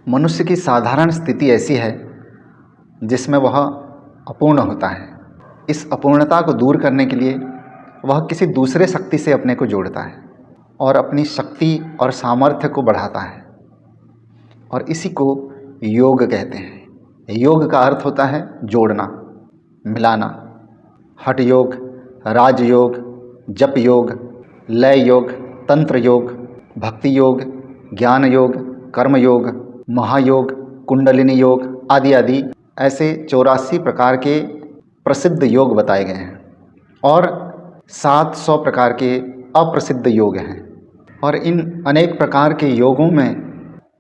मनुष्य की साधारण स्थिति ऐसी है जिसमें वह अपूर्ण होता है। इस अपूर्णता को दूर करने के लिए वह किसी दूसरे शक्ति से अपने को जोड़ता है और अपनी शक्ति और सामर्थ्य को बढ़ाता है, और इसी को योग कहते हैं। योग का अर्थ होता है जोड़ना, मिलाना। हठ योग, राजयोग, जप योग, लय योग, तंत्र योग, भक्ति योग, ज्ञान योग, कर्म योग, महायोग, कुंडलिनी योग आदि आदि ऐसे 84 प्रकार के प्रसिद्ध योग बताए गए हैं और 700 प्रकार के अप्रसिद्ध योग हैं। और इन अनेक प्रकार के योगों में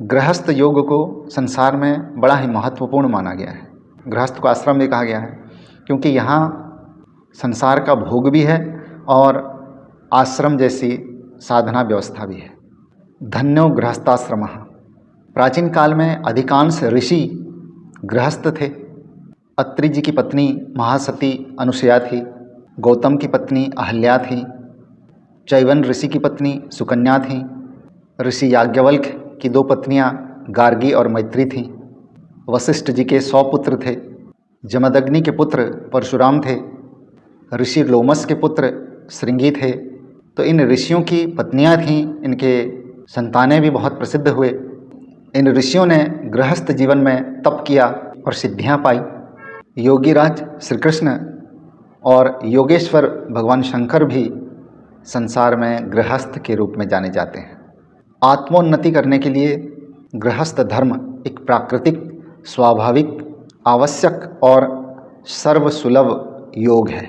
गृहस्थ योग को संसार में बड़ा ही महत्वपूर्ण माना गया है। गृहस्थ को आश्रम भी कहा गया है क्योंकि यहाँ संसार का भोग भी है और आश्रम जैसी साधना व्यवस्था भी है। धन्यो गृहस्थाश्रमः। प्राचीन काल में अधिकांश ऋषि गृहस्थ थे। अत्रि जी की पत्नी महासती अनुसुया थी, गौतम की पत्नी अहल्या थी, चैवन ऋषि की पत्नी सुकन्या थी, ऋषि याज्ञवल्क्य की 2 पत्नियां गार्गी और मैत्री थीं, वशिष्ठ जी के 100 पुत्र थे, जमदग्नि के पुत्र परशुराम थे, ऋषि लोमस के पुत्र श्रृंगी थे। तो इन ऋषियों की पत्नियां थीं, इनके संतानें भी बहुत प्रसिद्ध हुए। इन ऋषियों ने गृहस्थ जीवन में तप किया और सिद्धियां पाई। योगीराज श्री कृष्ण और योगेश्वर भगवान शंकर भी संसार में गृहस्थ के रूप में जाने जाते हैं। आत्मोन्नति करने के लिए गृहस्थ धर्म एक प्राकृतिक, स्वाभाविक, आवश्यक और सर्वसुलभ योग है।